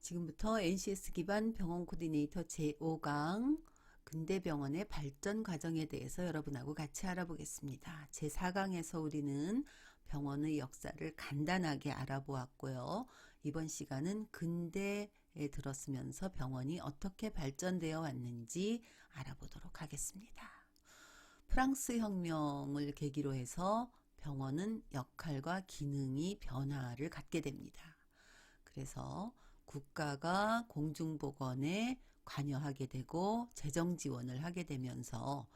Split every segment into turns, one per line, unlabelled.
지금부터 NCS 기반 병원 코디네이터 제5강 근대병원의 발전 과정에 대해서 여러분하고 같이 알아보겠습니다. 제4강에서 우리는 병원의 역사를 간단하게 알아보았고요. 이번 시간은 근대에 들었으면서 병원이 어떻게 발전되어 왔는지 알아보도록 하겠습니다. 프랑스 혁명을 계기로 해서 병원은 역할과 기능이 변화를 갖게 됩니다. 그래서 국가가 공중보건에 관여하게 되고 재정 지원을 하게 되면서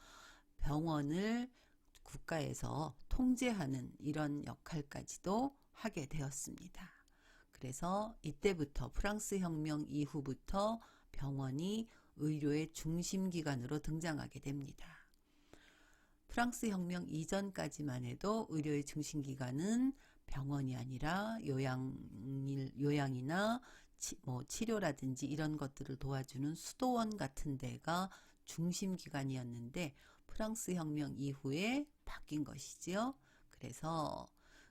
병원을 국가에서 통제하는 이런 역할까지도 하게 되었습니다. 그래서 이때부터 프랑스 혁명 이후부터 병원이 의료의 중심기관으로 등장하게 됩니다. 프랑스 혁명 이전까지만 해도 의료의 중심기관은 병원이 아니라 요양이나 치료라든지 이런 것들을 도와주는 수도원 같은 데가 중심기관이었는데 프랑스 혁명 이후에 바뀐 것이지요. 그래서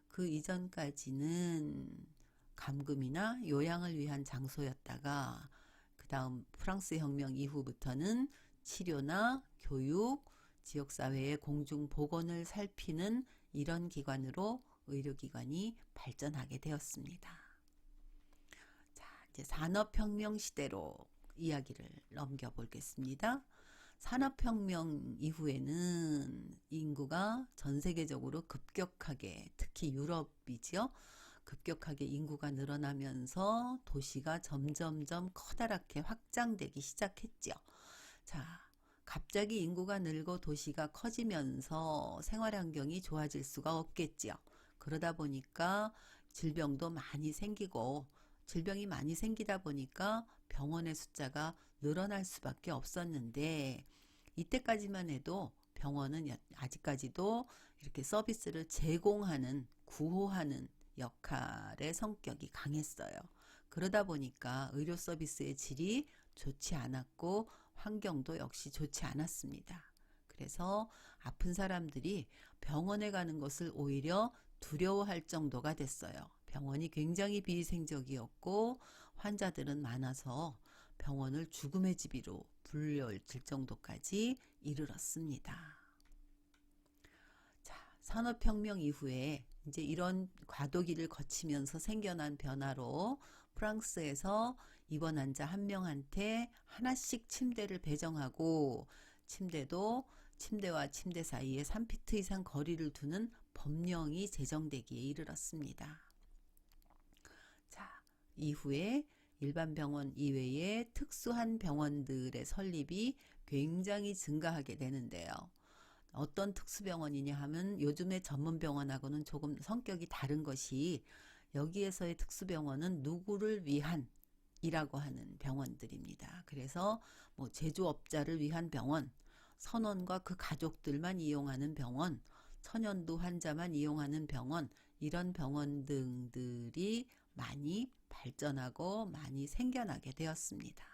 그 이전까지는 감금이나 요양을 위한 장소였다가 그 다음 프랑스 혁명 이후부터는 치료나 교육, 지역사회의 공중보건을 살피는 이런 기관으로 의료기관이 발전하게 되었습니다. 자, 이제 산업혁명 시대로 이야기를 넘겨보겠습니다. 산업혁명 이후에는 인구가 전 세계적으로 급격하게, 특히 유럽이죠. 급격하게 인구가 늘어나면서 도시가 점점점 커다랗게 확장되기 시작했죠. 자, 갑자기 인구가 늘고 도시가 커지면서 생활 환경이 좋아질 수가 없겠죠. 그러다 보니까 질병도 많이 생기고 질병이 많이 생기다 보니까 병원의 숫자가 늘어날 수밖에 없었는데 이때까지만 해도 병원은 아직까지도 이렇게 서비스를 제공하는, 구호하는 역할의 성격이 강했어요. 그러다 보니까 의료 서비스의 질이 좋지 않았고 환경도 역시 좋지 않았습니다. 그래서 아픈 사람들이 병원에 가는 것을 오히려 두려워할 정도가 됐어요. 병원이 굉장히 비위생적이었고 환자들은 많아서 병원을 죽음의 집으로 불려질 정도까지 이르렀습니다. 자, 산업혁명 이후에 이제 이런 과도기를 거치면서 생겨난 변화로 프랑스에서 입원 환자 한 명한테 하나씩 침대를 배정하고 침대와 침대 사이에 3피트 이상 거리를 두는 법령이 제정되기에 이르렀습니다. 자, 이후에 일반 병원 이외에 특수한 병원들의 설립이 굉장히 증가하게 되는데요. 어떤 특수병원이냐 하면 요즘의 전문병원하고는 조금 성격이 다른 것이 여기에서의 특수병원은 누구를 위한 이라고 하는 병원들입니다. 그래서 제조업자를 위한 병원, 선원과 그 가족들만 이용하는 병원, 천연두 환자만 이용하는 병원, 이런 병원 등들이 많이 발전하고 많이 생겨나게 되었습니다.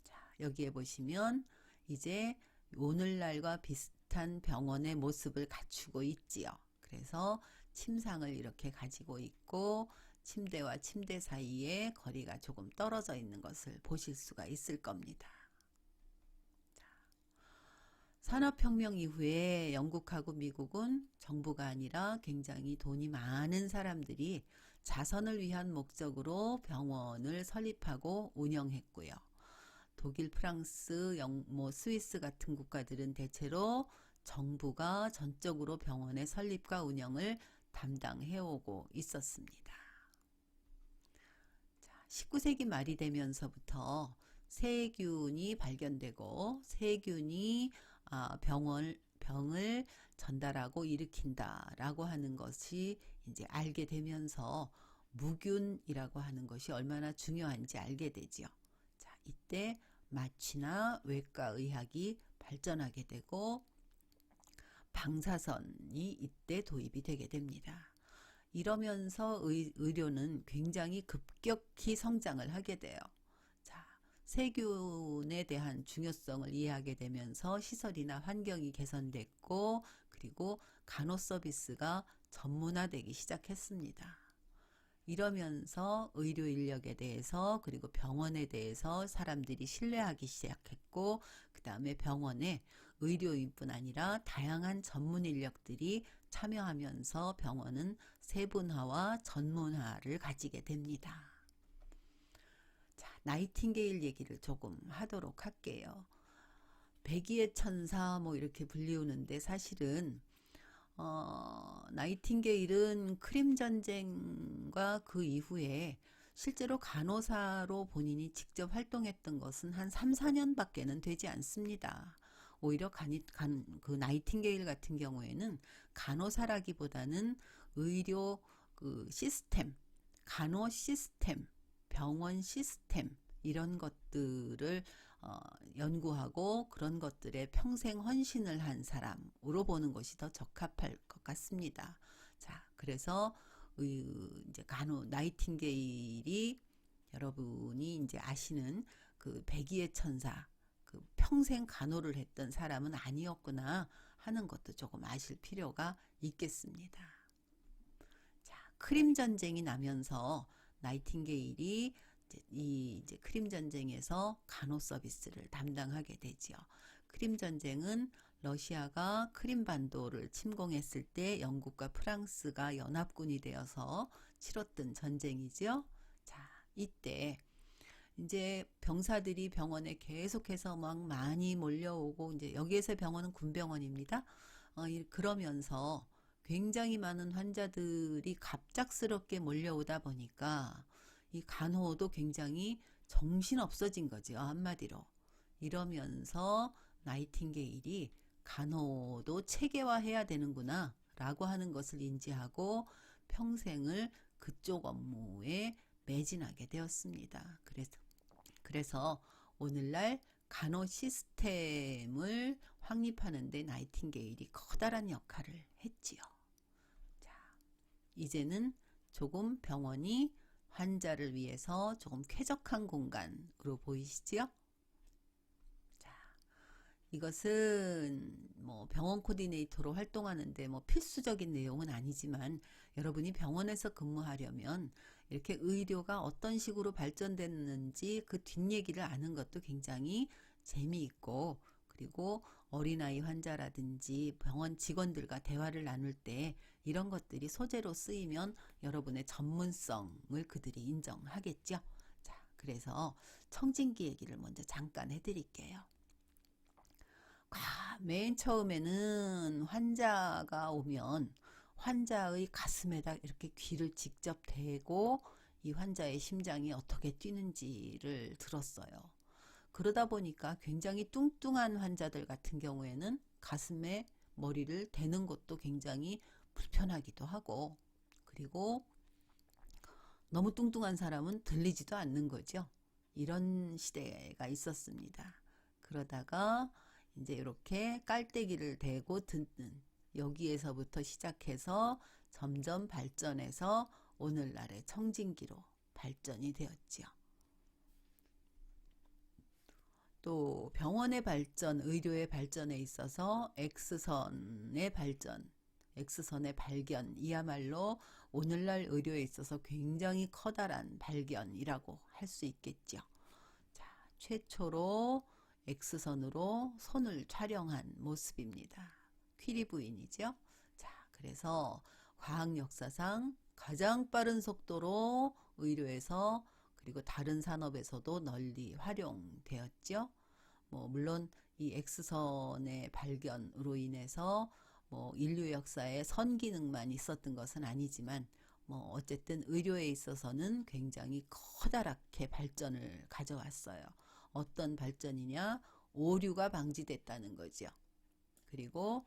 자, 여기에 보시면 이제 오늘날과 비슷한 병원의 모습을 갖추고 있지요. 그래서 침상을 이렇게 가지고 있고 침대와 침대 사이에 거리가 조금 떨어져 있는 것을 보실 수가 있을 겁니다. 자, 산업혁명 이후에 영국하고 미국은 정부가 아니라 굉장히 돈이 많은 사람들이 자선을 위한 목적으로 병원을 설립하고 운영했고요. 독일, 프랑스, 스위스 같은 국가들은 대체로 정부가 전적으로 병원의 설립과 운영을 담당해오고 있었습니다. 자, 19세기 말이 되면서부터 세균이 발견되고 세균이 병을 전달하고 일으킨다라고 하는 것이 이제 알게 되면서 무균이라고 하는 것이 얼마나 중요한지 알게 되지요. 자, 이때 마취나 외과의학이 발전하게 되고 방사선이 이때 도입이 되게 됩니다. 이러면서 의료는 굉장히 급격히 성장을 하게 돼요. 자, 세균에 대한 중요성을 이해하게 되면서 시설이나 환경이 개선됐고 그리고 간호 서비스가 전문화되기 시작했습니다. 이러면서 의료 인력에 대해서 그리고 병원에 대해서 사람들이 신뢰하기 시작했고 그 다음에 병원에 의료인뿐 아니라 다양한 전문 인력들이 참여하면서 병원은 세분화와 전문화를 가지게 됩니다. 자, 나이팅게일 얘기를 조금 하도록 할게요. 백의의 천사 뭐 이렇게 불리우는데 사실은 나이팅게일은 크림 전쟁과 그 이후에 실제로 간호사로 본인이 직접 활동했던 것은 한 3, 4년밖에는 되지 않습니다. 오히려 그 나이팅게일 같은 경우에는 간호사라기보다는 의료 그 시스템, 간호 시스템, 병원 시스템 이런 것들을 연구하고 그런 것들에 평생 헌신을 한 사람으로 보는 것이 더 적합할 것 같습니다. 자, 그래서 이제 나이팅게일이 여러분이 이제 아시는 그 백의의 천사, 그 평생 간호를 했던 사람은 아니었구나 하는 것도 조금 아실 필요가 있겠습니다. 자, 크림 전쟁이 나면서 나이팅게일이 이제 크림 전쟁에서 간호 서비스를 담당하게 되지요. 크림 전쟁은 러시아가 크림반도를 침공했을 때 영국과 프랑스가 연합군이 되어서 치렀던 전쟁이죠. 자, 이때 이제 병사들이 병원에 계속해서 막 많이 몰려오고 이제 여기에서 병원은 군병원입니다. 그러면서 굉장히 많은 환자들이 갑작스럽게 몰려오다 보니까 이 간호도 굉장히 정신없어진 거죠. 한마디로. 이러면서 나이팅게일이 간호도 체계화해야 되는구나 라고 하는 것을 인지하고 평생을 그쪽 업무에 매진하게 되었습니다. 그래서 오늘날 간호 시스템을 확립하는 데 나이팅게일이 커다란 역할을 했지요. 자, 이제는 조금 병원이 환자를 위해서 조금 쾌적한 공간으로 보이시죠? 자, 이것은 뭐 병원 코디네이터로 활동하는데 뭐 필수적인 내용은 아니지만 여러분이 병원에서 근무하려면 이렇게 의료가 어떤 식으로 발전됐는지 그 뒷얘기를 아는 것도 굉장히 재미있고 그리고 어린아이 환자라든지 병원 직원들과 대화를 나눌 때 이런 것들이 소재로 쓰이면 여러분의 전문성을 그들이 인정하겠죠. 자, 그래서 청진기 얘기를 먼저 잠깐 해드릴게요. 맨 처음에는 환자가 오면 환자의 가슴에다 이렇게 귀를 직접 대고 이 환자의 심장이 어떻게 뛰는지를 들었어요. 그러다 보니까 굉장히 뚱뚱한 환자들 같은 경우에는 가슴에 머리를 대는 것도 굉장히 불편하기도 하고 그리고 너무 뚱뚱한 사람은 들리지도 않는 거죠. 이런 시대가 있었습니다. 그러다가 이제 이렇게 깔때기를 대고 듣는 여기에서부터 시작해서 점점 발전해서 오늘날의 청진기로 발전이 되었지요. 또 병원의 발전, 의료의 발전에 있어서 X선의 발견, 이야말로 오늘날 의료에 있어서 굉장히 커다란 발견이라고 할 수 있겠죠. 자, 최초로 X선으로 손을 촬영한 모습입니다. 퀴리 부인이죠. 자, 그래서 과학 역사상 가장 빠른 속도로 의료에서 그리고 다른 산업에서도 널리 활용되었죠. 뭐 물론 이 X선의 발견으로 인해서 뭐 인류 역사에 선기능만 있었던 것은 아니지만 뭐 어쨌든 의료에 있어서는 굉장히 커다랗게 발전을 가져왔어요. 어떤 발전이냐? 오류가 방지됐다는 거죠. 그리고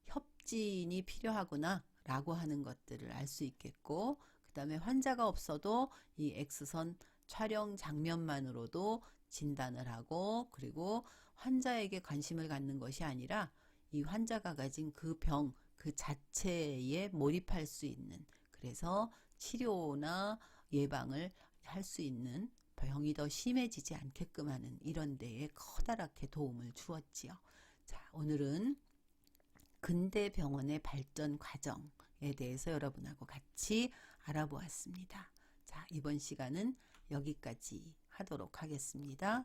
협진이 필요하구나 라고 하는 것들을 알 수 있겠고 그 다음에 환자가 없어도 이 X선 촬영 장면만으로도 진단을 하고 그리고 환자에게 관심을 갖는 것이 아니라 이 환자가 가진 그 병, 그 자체에 몰입할 수 있는 그래서 치료나 예방을 할 수 있는 병이 더 심해지지 않게끔 하는 이런 데에 커다랗게 도움을 주었지요. 자, 오늘은 근대 병원의 발전 과정에 대해서 여러분하고 같이 알아보았습니다. 자, 이번 시간은 여기까지 하도록 하겠습니다.